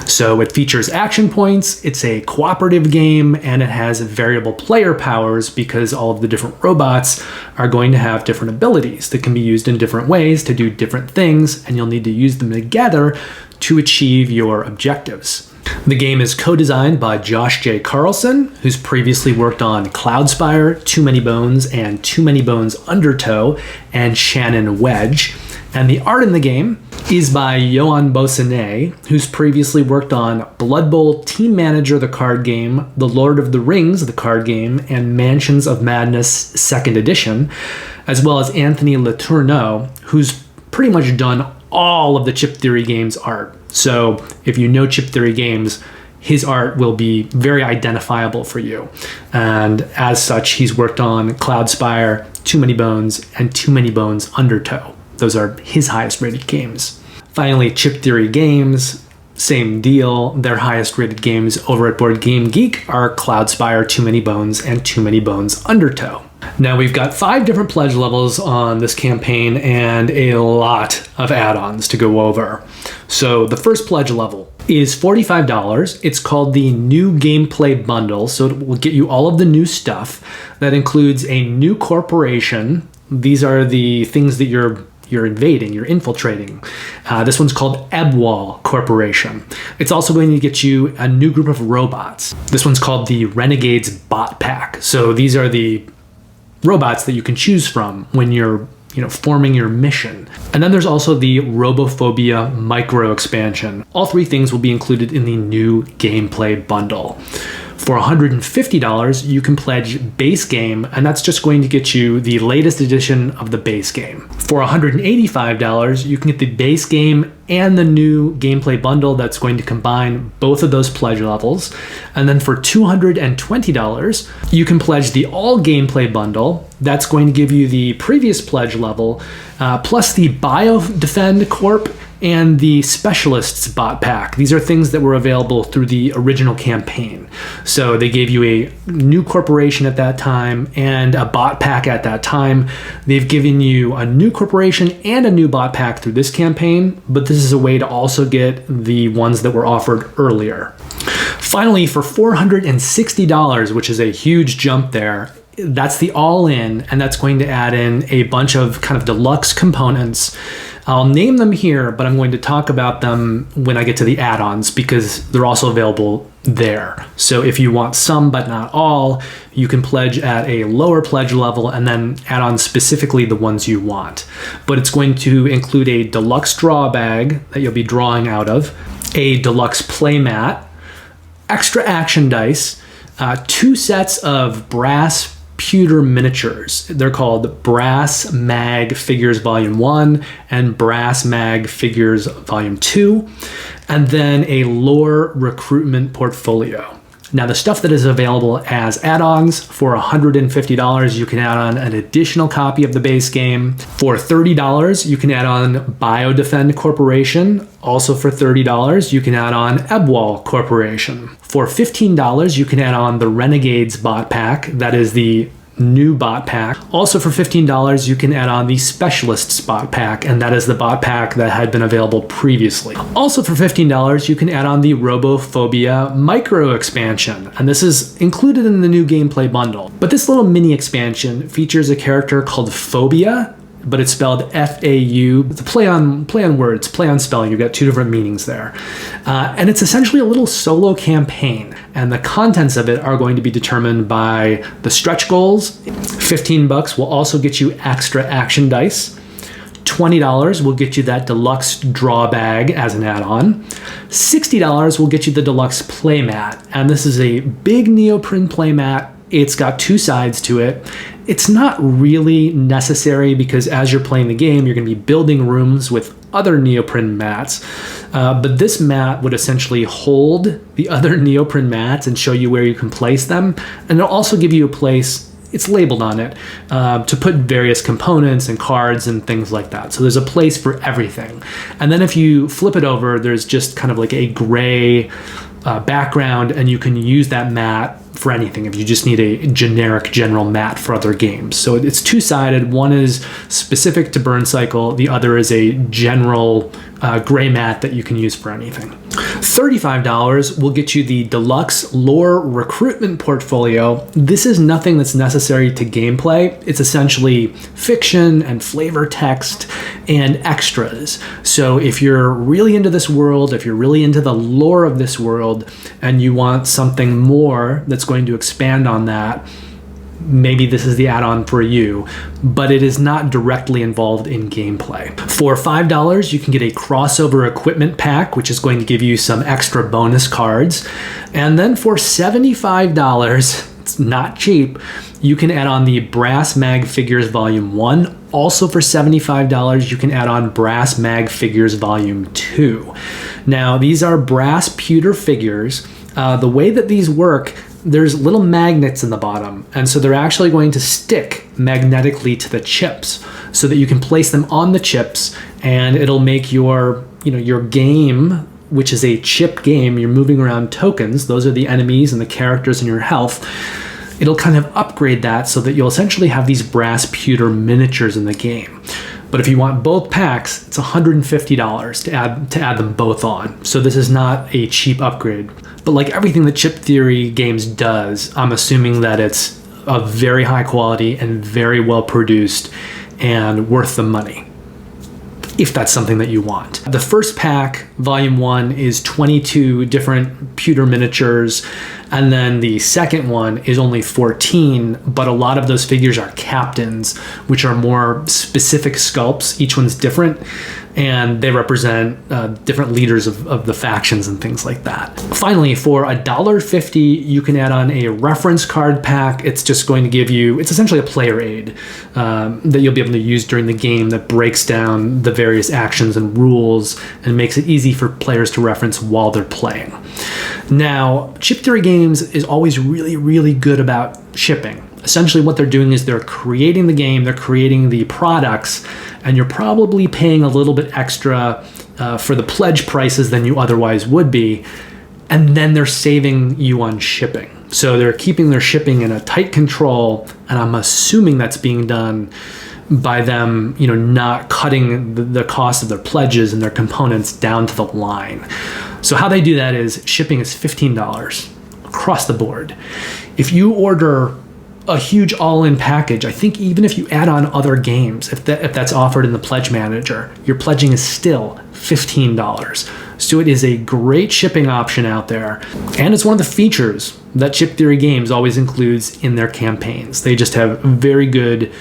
S1: So it features action points, it's a cooperative game, and it has variable player powers because all of the different robots are going to have different abilities that can be used in different ways to do different things, and you'll need to use them together to achieve your objectives. The game is co-designed by Josh J. Carlson, who's previously worked on Cloudspire, Too Many Bones, and Too Many Bones Undertow, and Shannon Wedge. And the art in the game is by Yohan Bossonnet, who's previously worked on Blood Bowl Team Manager, the card game, The Lord of the Rings, the card game, and Mansions of Madness 2nd Edition, as well as Anthony Letourneau, who's pretty much done all of the Chip Theory games art. So if you know Chip Theory games, his art will be very identifiable for you. And as such, he's worked on Cloudspire, Too Many Bones, and Too Many Bones Undertow. Those are his highest rated games. Finally, Chip Theory Games, same deal. Their highest rated games over at Board Game Geek are Cloudspire, Too Many Bones, and Too Many Bones Undertow. Now we've got 5 different pledge levels on this campaign and a lot of add-ons to go over. So the first pledge level is $45. It's called the New Gameplay Bundle, so it will get you all of the new stuff. That includes a new corporation. These are the things that you're invading, you're infiltrating. This one's called Ebwall Corporation. It's also going to get you a new group of robots. This one's called the Renegades Bot Pack. So these are the robots that you can choose from when you're forming your mission. And then there's also the Robophobia micro expansion. All 3 things will be included in the New Gameplay Bundle. For $150, you can pledge base game, and that's just going to get you the latest edition of the base game. For $185, you can get the base game and the new gameplay bundle that's going to combine both of those pledge levels. And then for $220, you can pledge the all gameplay bundle. That's going to give you the previous pledge level, plus the Biodefend Corp and the Specialists Bot Pack. These are things that were available through the original campaign. So they gave you a new corporation at that time and a bot pack at that time. They've given you a new corporation and a new bot pack through this campaign, but this is a way to also get the ones that were offered earlier. Finally, for $460, which is a huge jump there, that's the all-in, and that's going to add in a bunch of kind of deluxe components. I'll name them here, but I'm going to talk about them when I get to the add-ons because they're also available there. So if you want some but not all, you can pledge at a lower pledge level and then add on specifically the ones you want. But it's going to include a deluxe draw bag that you'll be drawing out of, a deluxe playmat, extra action dice, 2 sets of brass pewter miniatures. They're called Brass Mag Figures Volume 1 and Brass Mag Figures Volume 2, and then a lore recruitment portfolio. Now, the stuff that is available as add-ons, for $150, you can add on an additional copy of the base game. For $30, you can add on Biodefend Corporation. Also for $30, you can add on Ebwall Corporation. For $15, you can add on the Renegades bot pack. That is the new bot pack. Also for $15, you can add on the Specialists bot pack, and that is the bot pack that had been available previously. Also for $15, you can add on the Robophobia micro expansion, and this is included in the new gameplay bundle. But this little mini expansion features a character called Phobia, but it's spelled F-A-U. It's a play on words, play on spelling. You've got 2 different meanings there. And it's essentially a little solo campaign. And the contents of it are going to be determined by the stretch goals. $15 will also get you extra action dice. $20 will get you that deluxe draw bag as an add-on. $60 will get you the deluxe playmat. And this is a big neoprene playmat. It's got 2 sides to it. It's not really necessary because as you're playing the game, you're going to be building rooms with other neoprene mats. But this mat would essentially hold the other neoprene mats and show you where you can place them. And it'll also give you a place, it's labeled on it, to put various components and cards and things like that. So there's a place for everything. And then if you flip it over, there's just kind of like a gray background, and you can use that mat for anything if you just need a generic general mat for other games. So it's 2-sided. One is specific to burncycle, the other is a general gray mat that you can use for anything. $35 will get you the deluxe lore recruitment portfolio. This is nothing that's necessary to gameplay. It's essentially fiction and flavor text and extras. So if you're really into this world, if you're really into the lore of this world, and you want something more that's going to expand on that, maybe this is the add-on for you, but it is not directly involved in gameplay. For $5, you can get a crossover equipment pack, which is going to give you some extra bonus cards. And then for $75, it's not cheap, you can add on the Brass Mag Figures Volume 1. Also for $75, you can add on Brass Mag Figures Volume 2. Now, these are brass pewter figures. The way that these work, there's little magnets in the bottom, and so they're actually going to stick magnetically to the chips so that you can place them on the chips, and it'll make your game, which is a chip game, you're moving around tokens, those are the enemies and the characters and your health. It'll kind of upgrade that so that you'll essentially have these brass pewter miniatures in the game. But if you want both packs, it's $150 to add them both on. So this is not a cheap upgrade. But like everything that Chip Theory Games does, I'm assuming that it's of very high quality and very well produced and worth the money, if that's something that you want. The first pack, Volume 1, is 22 different pewter miniatures, and then the second one is only 14, but a lot of those figures are captains, which are more specific sculpts. Each one's different, and they represent different leaders of the factions and things like that. Finally, for $1.50, you can add on a reference card pack. It's just going to give you, it's essentially a player aid that you'll be able to use during the game that breaks down the various actions and rules and makes it easy for players to reference while they're playing. Now, Chip Theory Games is always really, really good about shipping. Essentially what they're doing is they're creating the game, they're creating the products, and you're probably paying a little bit extra for the pledge prices than you otherwise would be, and then they're saving you on shipping. So they're keeping their shipping in a tight control, and I'm assuming that's being done by them, not cutting the cost of their pledges and their components down to the line. So how they do that is shipping is $15 across the board. If you order a huge all-in package. I think even if you add on other games, if that's offered in the Pledge Manager, your pledging is still $15. So it is a great shipping option out there. And it's one of the features that Chip Theory Games always includes in their campaigns. They just have very good,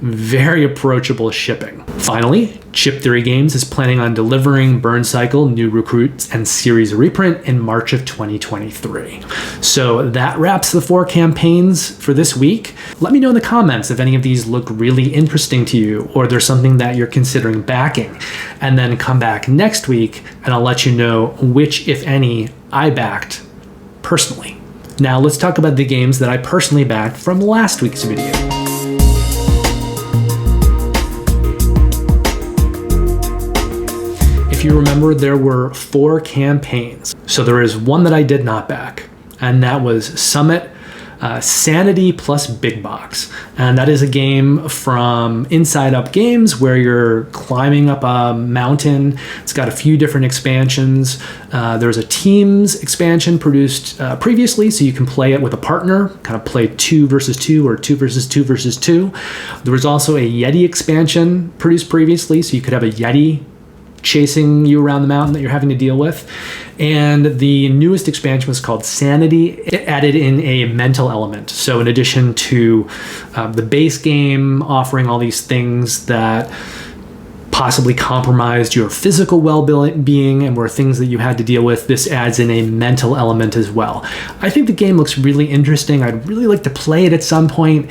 S1: very approachable shipping. Finally, Chip Theory Games is planning on delivering Burncycle, New Recruits, and Series Reprint in March of 2023. So that wraps the 4 campaigns for this week. Let me know in the comments if any of these look really interesting to you, or there's something that you're considering backing. And then come back next week and I'll let you know which, if any, I backed personally. Now let's talk about the games that I personally backed from last week's video. If you remember, there were 4 campaigns. So there is one that I did not back, and that was Summit Sanity plus Big Box. And that is a game from Inside Up Games where you're climbing up a mountain. It's got a few different expansions. There's a Teams expansion produced previously, so you can play it with a partner, kind of play 2 versus 2 or 2 versus 2 versus 2. There was also a Yeti expansion produced previously, so you could have a Yeti chasing you around the mountain that you're having to deal with. And the newest expansion was called Sanity. It added in a mental element. So in addition to the base game offering all these things that possibly compromised your physical well-being and were things that you had to deal with, this adds in a mental element as well. I think the game looks really interesting. I'd really like to play it at some point.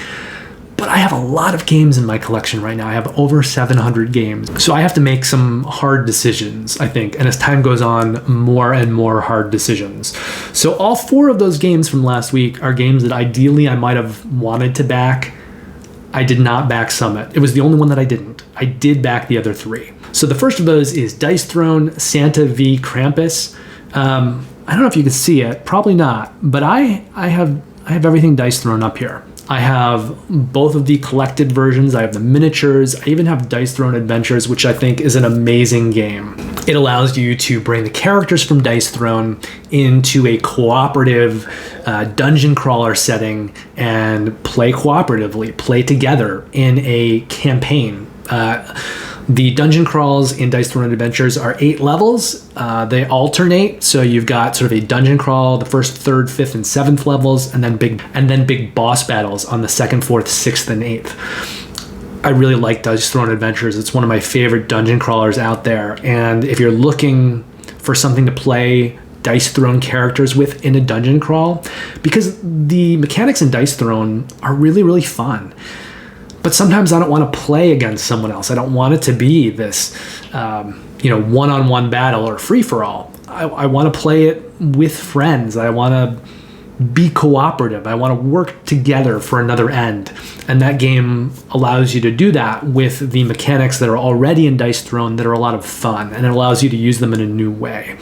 S1: But I have a lot of games in my collection right now. I have over 700 games. So I have to make some hard decisions, I think. And as time goes on, more and more hard decisions. So all 4 of those games from last week are games that ideally I might have wanted to back. I did not back Summit. It was the only one that I didn't. I did back the other 3. So the first of those is Dice Throne Santa v Krampus. I don't know if you can see it, probably not, but I have everything Dice Throne up here. I have both of the collected versions. I have the miniatures. I even have Dice Throne Adventures, which I think is an amazing game. It allows you to bring the characters from Dice Throne into a cooperative dungeon crawler setting and play cooperatively, play together in a campaign. The dungeon crawls in Dice Throne Adventures are 8 levels. They alternate, so you've got sort of a dungeon crawl, the first, 3rd, 5th, and 7th levels, and then big boss battles on the 2nd, 4th, 6th, and 8th. I really like Dice Throne Adventures. It's one of my favorite dungeon crawlers out there. And if you're looking for something to play Dice Throne characters with in a dungeon crawl, because the mechanics in Dice Throne are really, really fun. But sometimes I don't want to play against someone else. I don't want it to be this, one-on-one battle or free-for-all. I want to play it with friends. I want to be cooperative. I want to work together for another end. And that game allows you to do that with the mechanics that are already in Dice Throne that are a lot of fun, and it allows you to use them in a new way.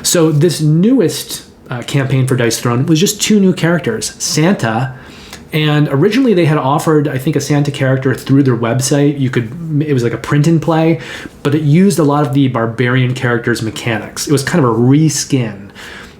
S1: So this newest campaign for Dice Throne was just 2 new characters, Santa. And originally they had offered, I think, a Santa character through their website. It was like a print and play, but it used a lot of the barbarian characters' mechanics. It was kind of a reskin.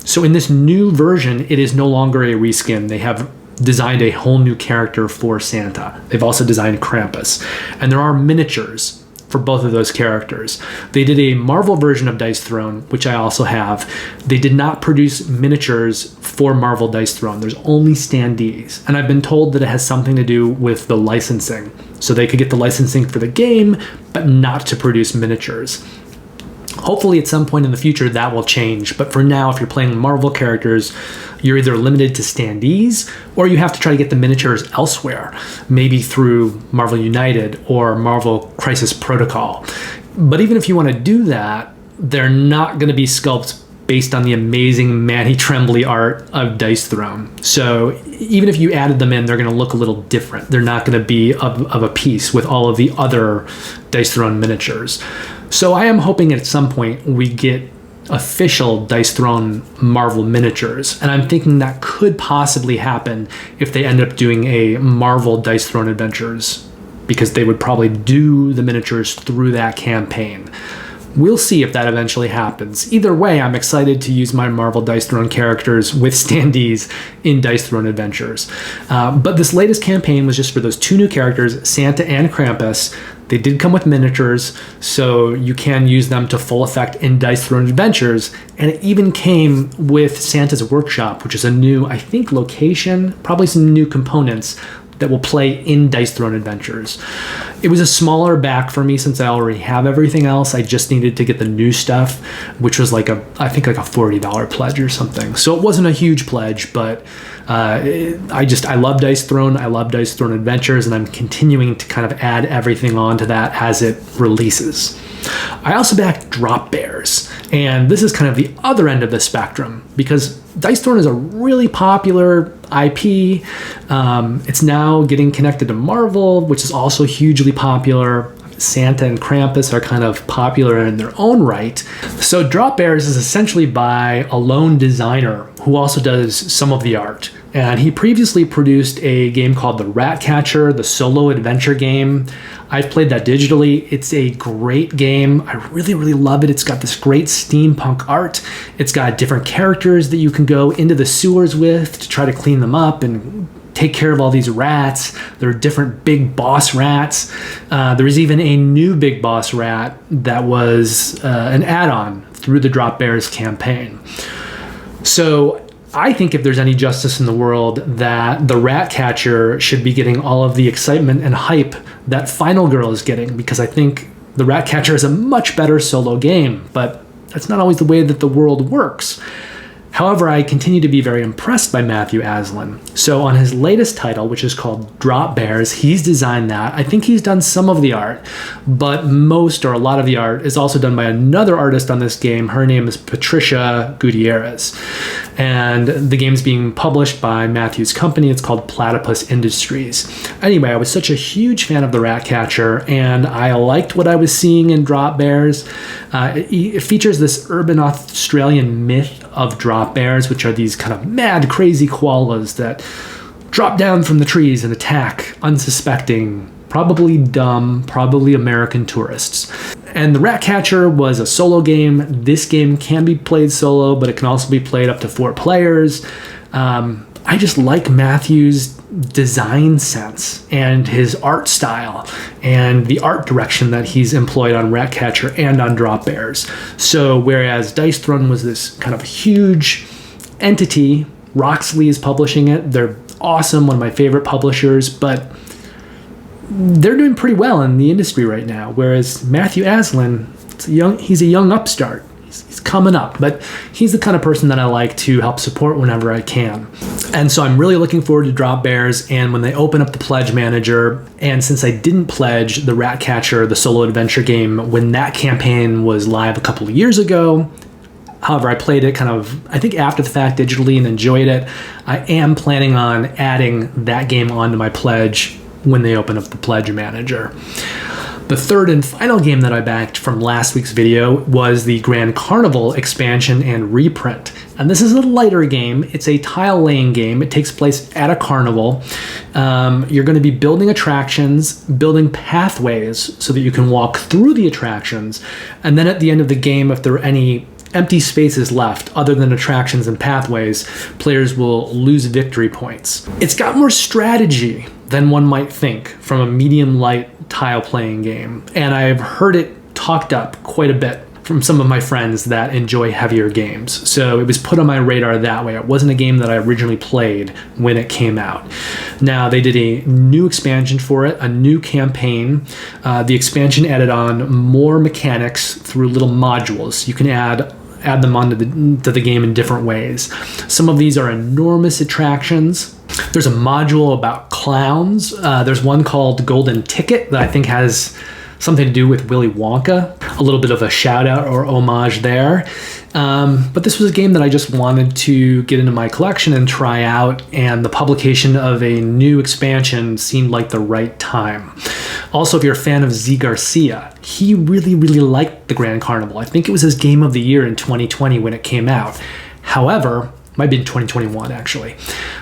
S1: So in this new version, it is no longer a reskin. They have designed a whole new character for Santa. They've also designed Krampus. And there are miniatures for both of those characters. They did a Marvel version of Dice Throne, which I also have. They did not produce miniatures for Marvel Dice Throne. There's only standees. And I've been told that it has something to do with the licensing. So they could get the licensing for the game, but not to produce miniatures. Hopefully at some point in the future that will change, but for now, if you're playing Marvel characters, you're either limited to standees or you have to try to get the miniatures elsewhere, maybe through Marvel United or Marvel Crisis Protocol. But even if you want to do that, they're not going to be sculpts based on the amazing Manny Tremblay art of Dice Throne. So even if you added them in, they're going to look a little different. They're not going to be of a piece with all of the other Dice Throne miniatures. So I am hoping at some point we get official Dice Throne Marvel miniatures. And I'm thinking that could possibly happen if they end up doing a Marvel Dice Throne Adventures, because they would probably do the miniatures through that campaign. We'll see if that eventually happens. Either way, I'm excited to use my Marvel Dice Throne characters with standees in Dice Throne Adventures. But this latest campaign was just for those 2 new characters, Santa and Krampus. They did come with miniatures, so you can use them to full effect in Dice Throne Adventures. And it even came with Santa's Workshop, which is a new, I think, location, probably some new components that will play in Dice Throne Adventures. It was a smaller back for me since I already have everything else. I just needed to get the new stuff, which was I think like a $40 pledge or something. So it wasn't a huge pledge, but I love Dice Throne. I love Dice Throne Adventures, and I'm continuing to kind of add everything onto that as it releases. I also backed Drop Bears, and this is kind of the other end of the spectrum because Dice Throne is a really popular IP. It's now getting connected to Marvel, which is also hugely popular. Santa and Krampus are kind of popular in their own right. So Drop Bears is essentially by a lone designer who also does some of the art. And he previously produced a game called The Ratcatcher, the solo adventure game. I've played that digitally. It's a great game. I really, really love it. It's got this great steampunk art. It's got different characters that you can go into the sewers with to try to clean them up and take care of all these rats. There are different big boss rats. There's even a new big boss rat that was an add-on through the Drop Bears campaign. So I think if there's any justice in the world, that the Ratcatcher should be getting all of the excitement and hype that Final Girl is getting, because I think the Ratcatcher is a much better solo game, but that's not always the way that the world works. However, I continue to be very impressed by Matthew Aslan. So on his latest title, which is called Drop Bears, he's designed that. I think he's done some of the art, but most or a lot of the art is also done by another artist on this game. Her name is Patricia Gutierrez. And the game's being published by Matthew's company. It's called Platypus Industries. Anyway, I was such a huge fan of the Ratcatcher, and I liked what I was seeing in Drop Bears. It features this urban Australian myth of drop bears, which are these kind of mad, crazy koalas that drop down from the trees and attack unsuspecting, probably dumb, probably American tourists. And the Ratcatcher was a solo game. This game can be played solo, but it can also be played up to 4 players. I just like Matthew's design sense and his art style and the art direction that he's employed on Ratcatcher and on Drop Bears. So whereas Dice Throne was this kind of huge entity, Roxley is publishing it. They're awesome, one of my favorite publishers, but they're doing pretty well in the industry right now. Whereas Matthew Aslan, he's a young upstart. He's coming up, but he's the kind of person that I like to help support whenever I can. And so I'm really looking forward to Drop Bears, and when they open up the Pledge Manager, and since I didn't pledge the Ratcatcher, the solo adventure game, when that campaign was live a couple of years ago, however, I played it kind of, I think after the fact digitally and enjoyed it, I am planning on adding that game onto my pledge when they open up the Pledge Manager. The third and final game that I backed from last week's video was the Grand Carnival expansion and reprint. And this is a lighter game. It's a tile laying game. It takes place at a carnival. You're going to be building attractions, building pathways so that you can walk through the attractions. And then at the end of the game, if there are any empty spaces left other than attractions and pathways, players will lose victory points. It's got more strategy than one might think from a medium light tile playing game, and I've heard it talked up quite a bit from some of my friends that enjoy heavier games. So it was put on my radar that way. It wasn't a game that I originally played when it came out. Now they did a new expansion for it, a new campaign. The expansion added on more mechanics through little modules. You can add them onto the game in different ways. Some of these are enormous attractions. There's a module about clowns. There's one called Golden Ticket that I think has something to do with Willy Wonka. A little bit of a shout out or homage there. But this was a game that I just wanted to get into my collection and try out, and the publication of a new expansion seemed like the right time. Also, if you're a fan of Z Garcia, he really, really liked the Grand Carnival. I think it was his game of the year in 2020 when it came out. However, Might be in 2021, actually.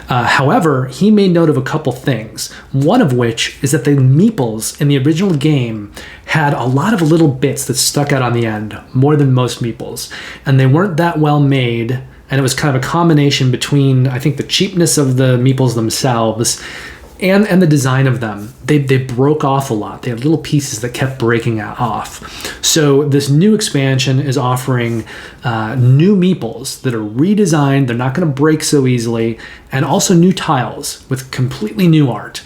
S1: However, he made note of a couple things. One of which is that the meeples in the original game had a lot of little bits that stuck out on the end, more than most meeples. And they weren't that well made, and it was kind of a combination between, I think, the cheapness of the meeples themselves and the design of them. They broke off a lot. They had little pieces that kept breaking off. So this new expansion is offering new meeples that are redesigned. They're not going to break so easily, and also new tiles with completely new art.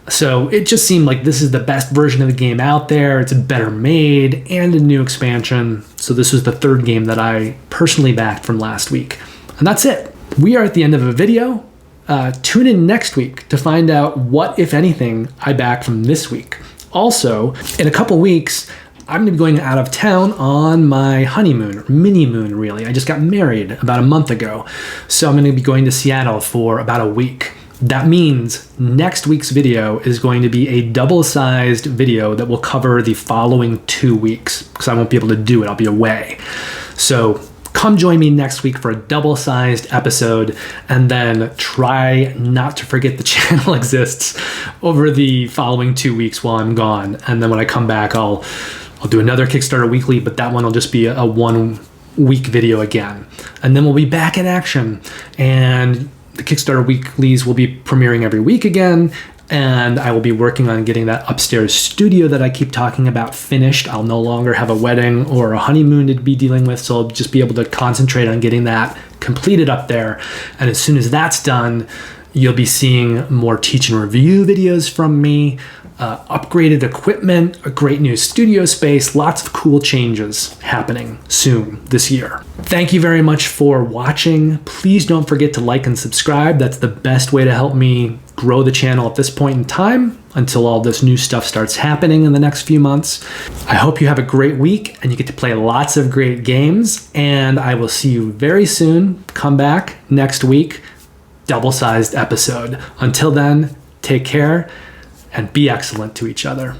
S1: So it just seemed like this is the best version of the game out there. It's better made and a new expansion. So this was the third game that I personally backed from last week. And that's it. We are at the end of a video. Tune in next week to find out what, if anything, I back from this week. Also, in a couple weeks, I'm going to be going out of town on my honeymoon, or mini-moon really. I just got married about a month ago. So I'm going to be going to Seattle for about a week. That means next week's video is going to be a double-sized video that will cover the following 2 weeks, because I won't be able to do it. I'll be away. So come join me next week for a double-sized episode, and then try not to forget the channel exists over the following 2 weeks while I'm gone. And then when I come back, I'll do another Kickstarter weekly, but that one will just be a 1 week video again. And then we'll be back in action, and the Kickstarter weeklies will be premiering every week again. And I will be working on getting that upstairs studio that I keep talking about finished. I'll no longer have a wedding or a honeymoon to be dealing with, so I'll just be able to concentrate on getting that completed up there. And as soon as that's done, you'll be seeing more teach and review videos from me, upgraded equipment, a great new studio space, lots of cool changes happening soon this year. Thank you very much for watching. Please don't forget to like and subscribe. That's the best way to help me grow the channel at this point in time until all this new stuff starts happening in the next few months. I hope you have a great week and you get to play lots of great games, and I will see you very soon. Come back next week, double-sized episode. Until then, take care and be excellent to each other.